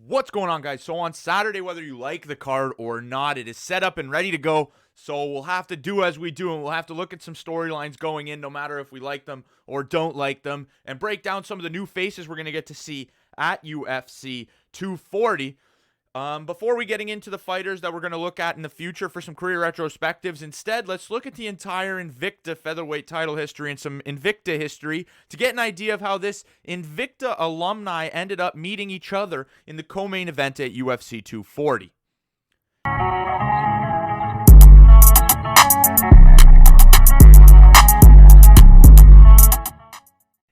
What's going on, guys? So on Saturday, whether you like the card or not, it is set up and ready to go. So we'll have to do as we do, and we'll have to look at some storylines going in, no matter if we like them or don't like them, and break down some of the new faces we're going to get to see at UFC 240. Before we getting into the fighters that we're going to look at in the future for some career retrospectives, instead, let's look at the entire Invicta featherweight title history and some Invicta history to get an idea of how this Invicta alumni ended up meeting each other in the co-main event at UFC 240.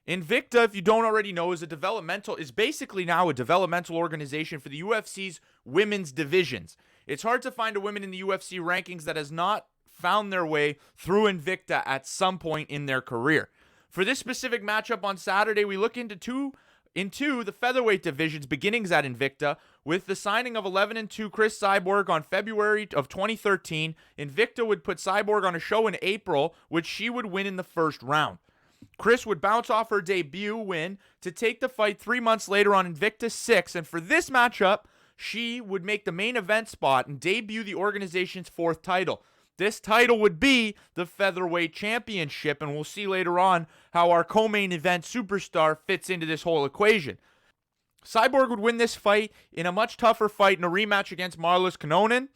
Invicta, if you don't already know, is basically now a developmental organization for the UFC's women's divisions. It's hard to find a woman in the UFC rankings that has not found their way through Invicta at some point in their career. For this specific matchup on Saturday, we look into the featherweight division's beginnings at Invicta with the signing of 11-2 Chris Cyborg on February of 2013. Invicta would put Cyborg on a show in April, which she would win in the first round. Chris would bounce off her debut win to take the fight 3 months later on Invicta 6, and for this matchup, she would make the main event spot and debut the organization's fourth title. This title would be the Featherweight Championship, and we'll see later on how our co-main event superstar fits into this whole equation. Cyborg would win this fight in a much tougher fight in a rematch against Marlis Kanonen.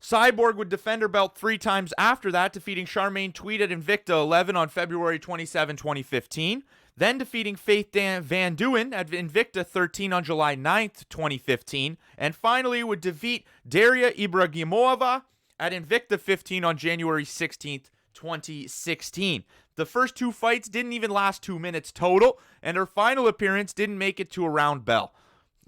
Cyborg would defend her belt 3 times after that, defeating Charmaine Tweed at Invicta 11 on February 27, 2015. Then defeating Faith Van Duyn at Invicta 13 on July 9th, 2015. And finally would defeat Daria Ibragimova at Invicta 15 on January 16th, 2016. The first 2 fights didn't even last 2 minutes total, and her final appearance didn't make it to a round bell.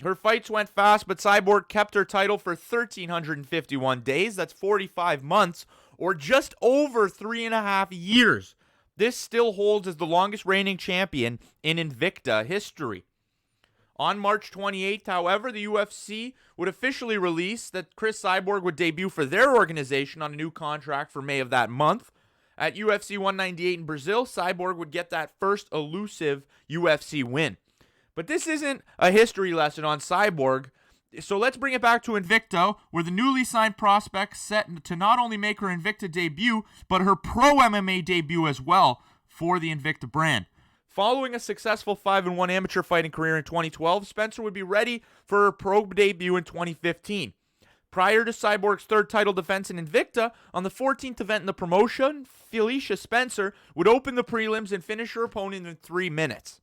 Her fights went fast, but Cyborg kept her title for 1,351 days. That's 45 months, or just over 3.5 years. This still holds as the longest reigning champion in Invicta history. On March 28th, however, the UFC would officially release that Chris Cyborg would debut for their organization on a new contract for May of that month. At UFC 198 in Brazil, Cyborg would get that first elusive UFC win. But this isn't a history lesson on Cyborg, so let's bring it back to Invicta, where the newly signed prospect set to not only make her Invicta debut, but her pro MMA debut as well for the Invicta brand. Following a successful 5-1 amateur fighting career in 2012, Spencer would be ready for her pro debut in 2015. Prior to Cyborg's third title defense in Invicta, on the 14th event in the promotion, Felicia Spencer would open the prelims and finish her opponent in 3 minutes.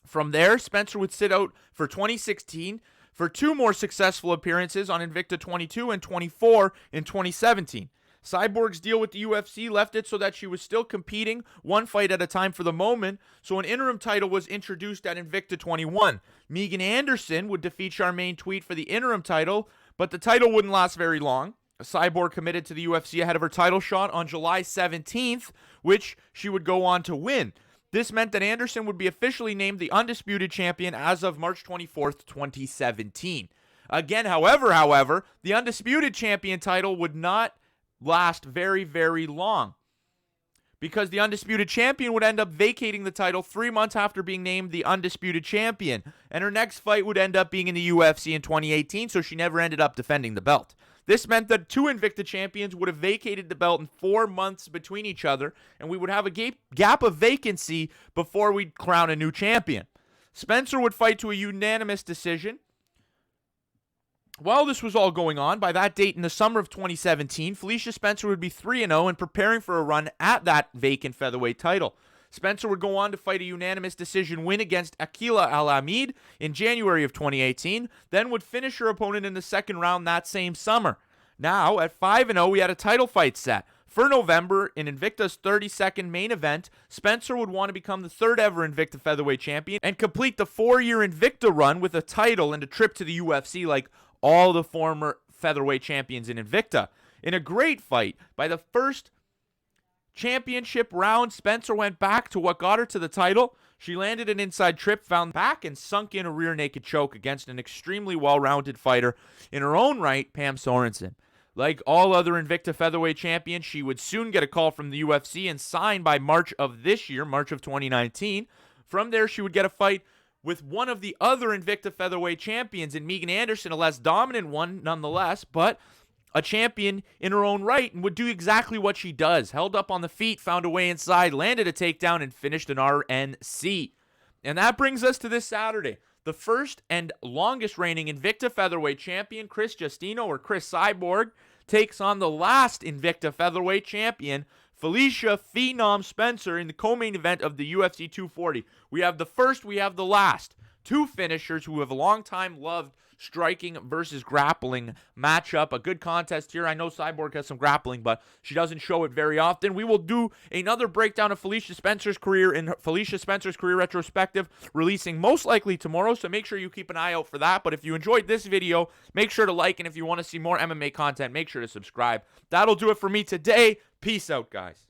From there, Spencer would sit out for 2016 for 2 more successful appearances on Invicta 22 and 24 in 2017. Cyborg's deal with the UFC left it so that she was still competing 1 fight at a time for the moment, so an interim title was introduced at Invicta 21. Megan Anderson would defeat Charmaine Tweed for the interim title, but the title wouldn't last very long. Cyborg committed to the UFC ahead of her title shot on July 17th, which she would go on to win. This meant that Anderson would be officially named the undisputed champion as of March 24th, 2017. Again, however, the undisputed champion title would not last very, very long, because the undisputed champion would end up vacating the title 3 months after being named the undisputed champion, and her next fight would end up being in the UFC in 2018, so she never ended up defending the belt. This meant that 2 Invicta champions would have vacated the belt in 4 months between each other, and we would have a gap of vacancy before we'd crown a new champion. Spencer would fight to a unanimous decision. While this was all going on, by that date in the summer of 2017, Felicia Spencer would be 3-0 and preparing for a run at that vacant featherweight title. Spencer would go on to fight a unanimous decision win against Akila Al-Hamid in January of 2018, then would finish her opponent in the second round that same summer. Now, at 5-0, we had a title fight set. For November, in Invicta's 32nd main event, Spencer would want to become the 3rd ever Invicta featherweight champion and complete the 4-year Invicta run with a title and a trip to the UFC like all the former featherweight champions in Invicta. In a great fight, by the first championship round, Spencer went back to what got her to the title. She landed an inside trip, found back, and sunk in a rear naked choke against an extremely well-rounded fighter in her own right, Pam Sorensen. Like all other Invicta featherweight champions, she would soon get a call from the UFC and sign by March of this year, March of 2019. From there, she would get a fight with one of the other Invicta featherweight champions in Megan Anderson, a less dominant one nonetheless, but a champion in her own right, and would do exactly what she does. Held up on the feet, found a way inside, landed a takedown, and finished an RNC. And that brings us to this Saturday. The first and longest reigning Invicta featherweight champion, Chris Justino, or Chris Cyborg, takes on the last Invicta featherweight champion, Felicia Phenom Spencer, in the co-main event of the UFC 240. We have the first, we have the last. Two finishers who have a long time loved striking versus grappling matchup. A good contest here. I know Cyborg has some grappling, but she doesn't show it very often. We will do another breakdown of Felicia Spencer's career in Felicia Spencer's career retrospective, releasing most likely tomorrow, so make sure you keep an eye out for that. But if you enjoyed this video, make sure to like, and if you want to see more MMA content, make sure to subscribe. That'll do it for me today. Peace out, guys.